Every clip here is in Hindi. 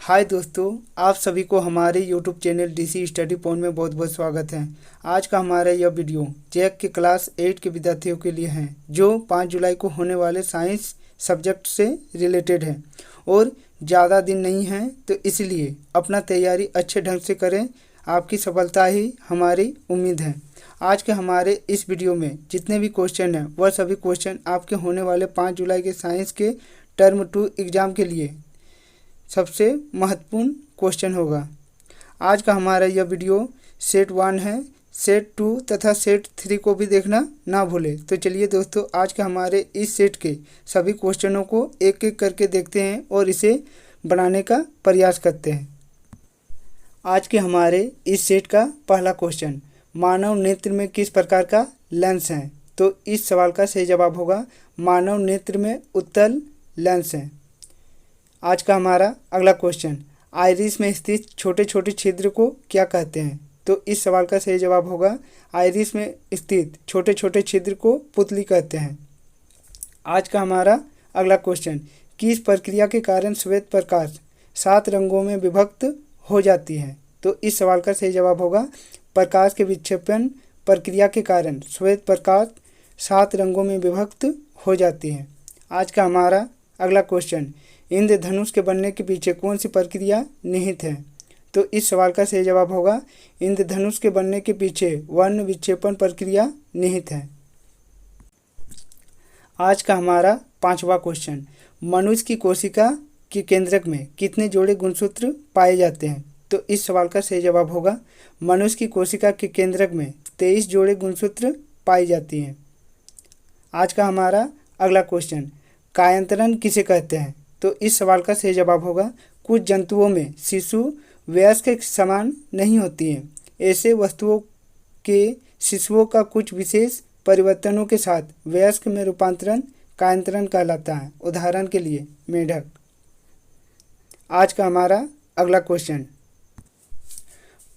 हाय दोस्तों, आप सभी को हमारे YouTube channel DC study point में बहुत बहुत स्वागत है। आज का हमारा यह वीडियो जैक के क्लास 8 के विद्यार्थियों के लिए है, जो 5 जुलाई को होने वाले साइंस सब्जेक्ट से रिलेटेड है और ज़्यादा दिन नहीं है, तो इसलिए अपना तैयारी अच्छे ढंग से करें। आपकी सफलता ही हमारी उम्मीद है। आज के हमारे इस वीडियो में जितने भी क्वेश्चन हैं वह सभी क्वेश्चन आपके होने वाले 5 जुलाई के साइंस के टर्म 2 एग्ज़ाम के लिए सबसे महत्वपूर्ण क्वेश्चन होगा। आज का हमारा यह वीडियो सेट 1 है। सेट 2 तथा सेट 3 को भी देखना ना भूलें। तो चलिए दोस्तों, आज के हमारे इस सेट के सभी क्वेश्चनों को एक एक करके देखते हैं और इसे बनाने का प्रयास करते हैं। आज के हमारे इस सेट का पहला क्वेश्चन, मानव नेत्र में किस प्रकार का लेंस है? तो इस सवाल का सही जवाब होगा मानव नेत्र में उत्तल लेंस है। आज का हमारा अगला क्वेश्चन, आइरिस में स्थित छोटे छोटे छिद्र को क्या कहते हैं? तो इस सवाल का सही जवाब होगा आइरिस में स्थित छोटे छोटे छिद्र को पुतली कहते हैं। आज का हमारा अगला क्वेश्चन, किस प्रक्रिया के कारण श्वेत प्रकाश 7 रंगों में विभक्त हो जाती है? तो इस सवाल का सही जवाब होगा प्रकाश के विक्षेपण प्रक्रिया के कारण श्वेत प्रकाश 7 रंगों में विभक्त हो जाती है। आज का हमारा अगला क्वेश्चन, इंद्रधनुष के बनने के पीछे कौन सी प्रक्रिया निहित है? तो इस सवाल का सही जवाब होगा इंद्रधनुष के बनने के पीछे वर्ण विक्षेपण प्रक्रिया निहित है। आज का हमारा पांचवा क्वेश्चन, मनुष्य की कोशिका के केंद्रक में कितने जोड़े गुणसूत्र पाए जाते हैं? तो इस सवाल का सही जवाब होगा मनुष्य की कोशिका के केंद्रक में 23 जोड़े गुणसूत्र पाई जाती हैं। आज का हमारा अगला क्वेश्चन, कायांतरण किसे कहते हैं? तो इस सवाल का सही जवाब होगा कुछ जंतुओं में शिशु वयस्क के समान नहीं होती हैं। ऐसे वस्तुओं के शिशुओं का कुछ विशेष परिवर्तनों के साथ वयस्क में रूपांतरण कायांतरण कहलाता है। उदाहरण के लिए मेढक। आज का हमारा अगला क्वेश्चन,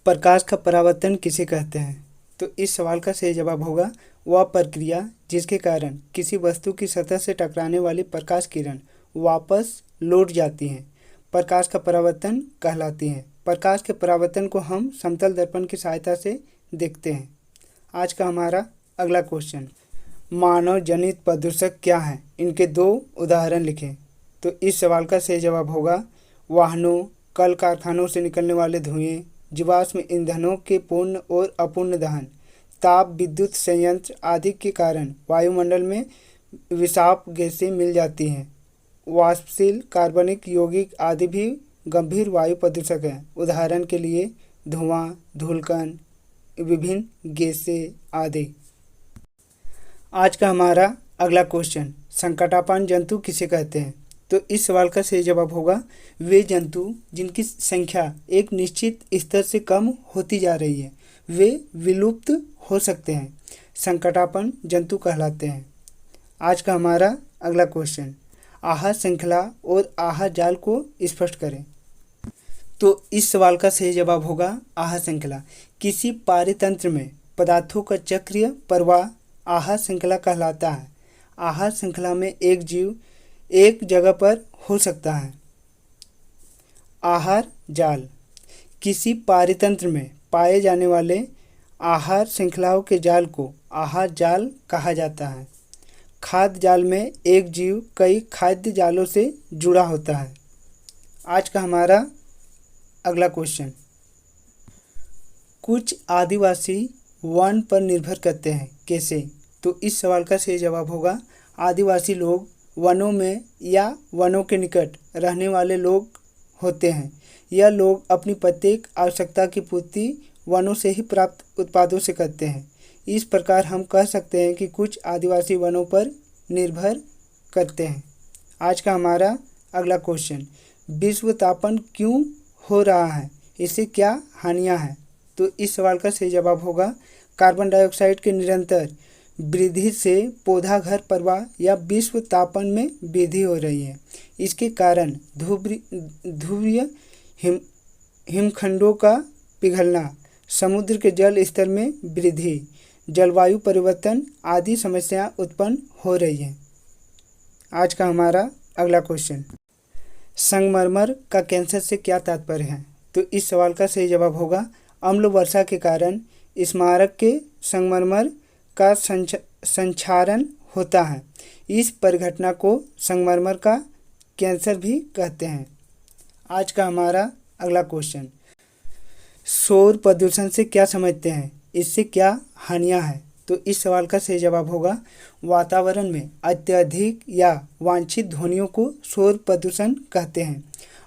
प्रकाश का परावर्तन किसे कहते हैं? तो इस सवाल का सही जवाब होगा वह प्रक्रिया जिसके कारण किसी वस्तु की सतह से टकराने वाली प्रकाश किरण वापस लौट जाती हैं, प्रकाश का परावर्तन कहलाती हैं। प्रकाश के परावर्तन को हम समतल दर्पण की सहायता से देखते हैं। आज का हमारा अगला क्वेश्चन, मानव जनित प्रदूषक क्या हैं? इनके 2 उदाहरण लिखें। तो इस सवाल का सही जवाब होगा वाहनों, कल कारखानों से निकलने वाले धुएं, जीवाश्म ईंधनों के पूर्ण और अपूर्ण दहन, ताप विद्युत संयंत्र आदि के कारण वायुमंडल में विषाक्त गैसें मिल जाती हैं। वाष्पशील, कार्बनिक, यौगिक आदि भी गंभीर वायु प्रदूषक हैं। उदाहरण के लिए धुआं, धूलकण, विभिन्न गैसें आदि। आज का हमारा अगला क्वेश्चन, संकटापन्न जंतु किसे कहते हैं? तो इस सवाल का सही जवाब होगा वे जंतु जिनकी संख्या एक निश्चित स्तर से कम होती जा रही है, वे विलुप्त हो सकते हैं, संकटापन्न जंतु कहलाते हैं। आज का हमारा अगला क्वेश्चन, आहार श्रृंखला और आहार जाल को स्पष्ट करें। तो इस सवाल का सही जवाब होगा आहार श्रृंखला। किसी पारितंत्र में पदार्थों का चक्रीय प्रवाह आहार श्रृंखला कहलाता है। आहार श्रृंखला में एक जीव एक जगह पर हो सकता है। आहार जाल, किसी पारितंत्र में पाए जाने वाले आहार श्रृंखलाओं के जाल को आहार जाल कहा जाता है। खाद्य जाल में एक जीव कई खाद्य जालों से जुड़ा होता है। आज का हमारा अगला क्वेश्चन, कुछ आदिवासी वन पर निर्भर करते हैं, कैसे? तो इस सवाल का सही जवाब होगा आदिवासी लोग वनों में या वनों के निकट रहने वाले लोग होते हैं। यह लोग अपनी प्रत्येक आवश्यकता की पूर्ति वनों से ही प्राप्त उत्पादों से करते हैं। इस प्रकार हम कह सकते हैं कि कुछ आदिवासी वनों पर निर्भर करते हैं। आज का हमारा अगला क्वेश्चन, विश्व तापन क्यों हो रहा है? इससे क्या हानियां हैं? तो इस सवाल का सही जवाब होगा कार्बन डाइऑक्साइड के निरंतर वृद्धि से पौधा घर प्रवाह या विश्व तापन में वृद्धि हो रही है। इसके कारण ध्रुवीय हिमखंडों का पिघलना, समुद्र के जल स्तर में वृद्धि, जलवायु परिवर्तन आदि समस्याएं उत्पन्न हो रही हैं। आज का हमारा अगला क्वेश्चन, संगमरमर का कैंसर से क्या तात्पर्य है? तो इस सवाल का सही जवाब होगा अम्ल वर्षा के कारण स्मारक के संगमरमर का संक्षारण होता है। इस परिघटना को संगमरमर का कैंसर भी कहते हैं। आज का हमारा अगला क्वेश्चन, शोर प्रदूषण से क्या समझते हैं? इससे क्या हानियां हैं? तो इस सवाल का सही जवाब होगा वातावरण में अत्यधिक या वांछित ध्वनियों को शोर प्रदूषण कहते हैं।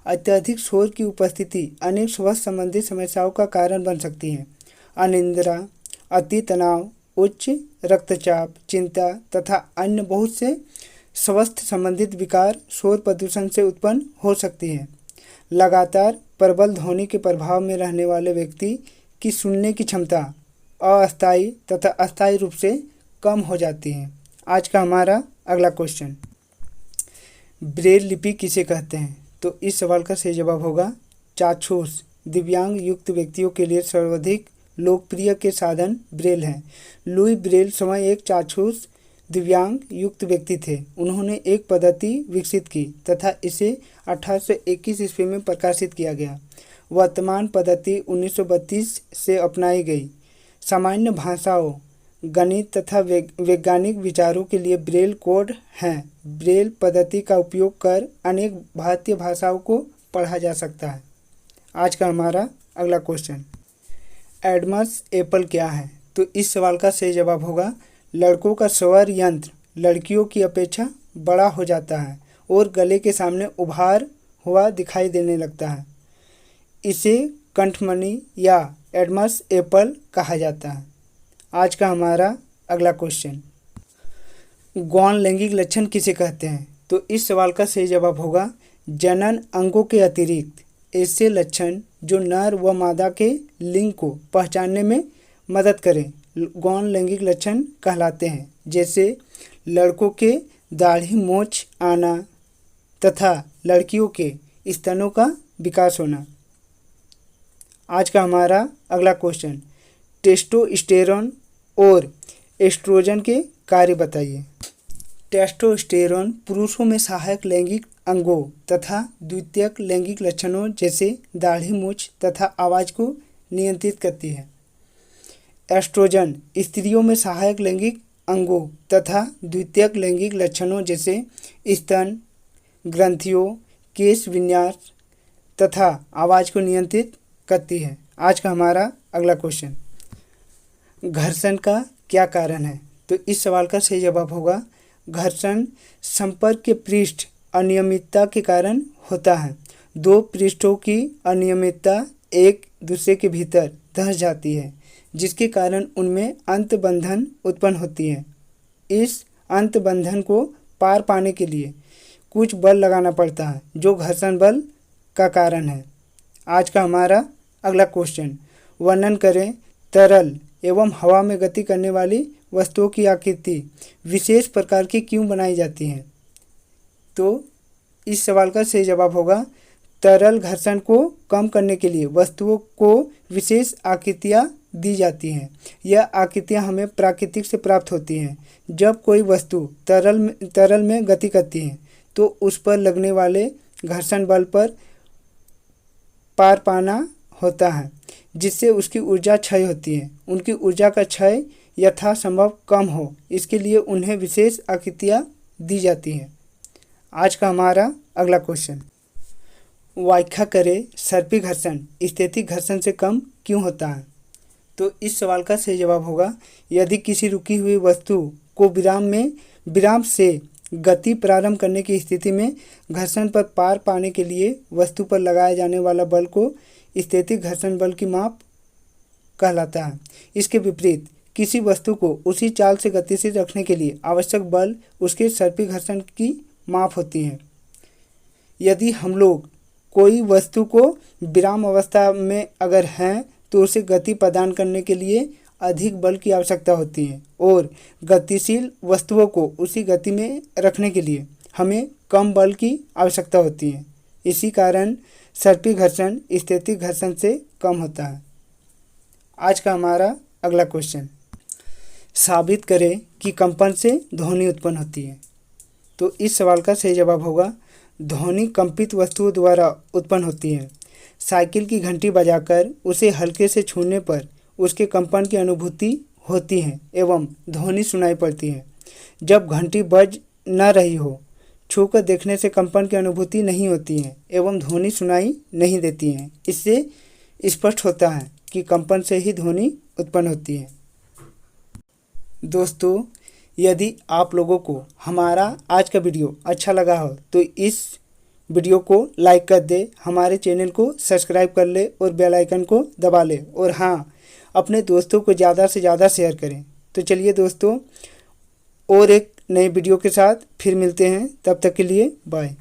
अत्यधिक शोर की उपस्थिति अनेक स्वास्थ्य संबंधी समस्याओं का कारण बन सकती है। अनिद्रा, अति तनाव, उच्च रक्तचाप, चिंता तथा अन्य बहुत से स्वास्थ्य संबंधित विकार शोर प्रदूषण से उत्पन्न हो सकती है। लगातार प्रबल ध्वनि के प्रभाव में रहने वाले व्यक्ति की सुनने की क्षमता अस्थायी तथा अस्थायी रूप से कम हो जाती है। आज का हमारा अगला क्वेश्चन, ब्रेल लिपि किसे कहते हैं? तो इस सवाल का सही जवाब होगा चाक्षुष दिव्यांग युक्त व्यक्तियों के लिए सर्वाधिक लोकप्रिय के साधन ब्रेल हैं। लुई ब्रेल स्वयं एक चाक्षुष दिव्यांग युक्त व्यक्ति थे। उन्होंने एक पद्धति विकसित की तथा इसे 1821 ईस्वी में प्रकाशित किया गया। वर्तमान पद्धति 1932 से अपनाई गई। सामान्य भाषाओं, गणित तथा वैज्ञानिक विचारों के लिए ब्रेल कोड हैं। ब्रेल पद्धति का उपयोग कर अनेक भारतीय भाषाओं को पढ़ा जा सकता है। आज का हमारा अगला क्वेश्चन, एडमस एप्पल क्या है? तो इस सवाल का सही जवाब होगा लड़कों का स्वर यंत्र लड़कियों की अपेक्षा बड़ा हो जाता है और गले के सामने उभार हुआ दिखाई देने लगता है। इसे कंठमणि या एडमस एप्पल कहा जाता है। आज का हमारा अगला क्वेश्चन, गौण लैंगिक लक्षण किसे कहते हैं? तो इस सवाल का सही जवाब होगा जनन अंगों के अतिरिक्त ऐसे लक्षण जो नर व मादा के लिंग को पहचानने में मदद करें गौण लैंगिक लक्षण कहलाते हैं। जैसे लड़कों के दाढ़ी मूंछ आना तथा लड़कियों के स्तनों का विकास होना। आज का हमारा अगला क्वेश्चन, टेस्टोस्टेरोन और एस्ट्रोजन के कार्य बताइए। टेस्टोस्टेरोन पुरुषों में सहायक लैंगिक अंगों तथा द्वितीयक लैंगिक लक्षणों जैसे दाढ़ी मूंछ तथा आवाज़ को नियंत्रित करती है। एस्ट्रोजन स्त्रियों में सहायक लैंगिक अंगों तथा द्वितीयक लैंगिक लक्षणों जैसे स्तन, ग्रंथियों, केश विन्यास तथा आवाज़ को नियंत्रित करती है। आज का हमारा अगला क्वेश्चन, घर्षण का क्या कारण है? तो इस सवाल का सही जवाब होगा घर्षण संपर्क के पृष्ठ अनियमितता के कारण होता है। दो पृष्ठों की अनियमितता एक दूसरे के भीतर धंस जाती है जिसके कारण उनमें अंतबंधन उत्पन्न होती है। इस अंतबंधन को पार पाने के लिए कुछ बल लगाना पड़ता है जो घर्षण बल का कारण है। आज का हमारा अगला क्वेश्चन, वर्णन करें तरल एवं हवा में गति करने वाली वस्तुओं की आकृति विशेष प्रकार की क्यों बनाई जाती हैं? तो इस सवाल का सही जवाब होगा तरल घर्षण को कम करने के लिए वस्तुओं को विशेष आकृतियाँ दी जाती हैं। यह आकृतियाँ हमें प्राकृतिक से प्राप्त होती हैं। जब कोई वस्तु तरल में गति करती है तो उस पर लगने वाले घर्षण बल पर पार पाना होता है जिससे उसकी ऊर्जा क्षय होती है। उनकी ऊर्जा का क्षय यथासंभव कम हो इसके लिए उन्हें विशेष आकृतियाँ दी जाती हैं। आज का हमारा अगला क्वेश्चन, व्याख्या करें सर्पी घर्षण स्थैतिक घर्षण से कम क्यों होता है? तो इस सवाल का सही जवाब होगा यदि किसी रुकी हुई वस्तु को विराम से गति प्रारंभ करने की स्थिति में घर्षण पर पार पाने के लिए वस्तु पर लगाया जाने वाला बल को स्थैतिक घर्षण बल की माप कहलाता है। इसके विपरीत किसी वस्तु को उसी चाल से गतिशील रखने के लिए आवश्यक बल उसके सर्पी घर्षण की माप होती है। यदि हम लोग कोई वस्तु को विराम अवस्था में अगर हैं तो उसे गति प्रदान करने के लिए अधिक बल की आवश्यकता होती है और गतिशील वस्तुओं को उसी गति में रखने के लिए हमें कम बल की आवश्यकता होती है। इसी कारण सर्पी घर्षण स्थैतिक घर्षण से कम होता है। आज का हमारा अगला क्वेश्चन, साबित करें कि कंपन से ध्वनि उत्पन्न होती है। तो इस सवाल का सही जवाब होगा ध्वनि कंपित वस्तुओं द्वारा उत्पन्न होती है। साइकिल की घंटी बजाकर उसे हल्के से छूने पर उसके कंपन की अनुभूति होती है एवं ध्वनि सुनाई पड़ती है। जब घंटी बज न रही हो, छूकर देखने से कंपन की अनुभूति नहीं होती है एवं ध्वनि सुनाई नहीं देती है। इससे स्पष्ट होता है कि कंपन से ही ध्वनि उत्पन्न होती है। दोस्तों, यदि आप लोगों को हमारा आज का वीडियो अच्छा लगा हो तो इस वीडियो को लाइक कर दे, हमारे चैनल को सब्सक्राइब कर ले और बेल आइकन को दबा ले और हाँ, अपने दोस्तों को ज़्यादा से ज़्यादा शेयर करें। तो चलिए दोस्तों, और एक नए वीडियो के साथ फिर मिलते हैं। तब तक के लिए बाय।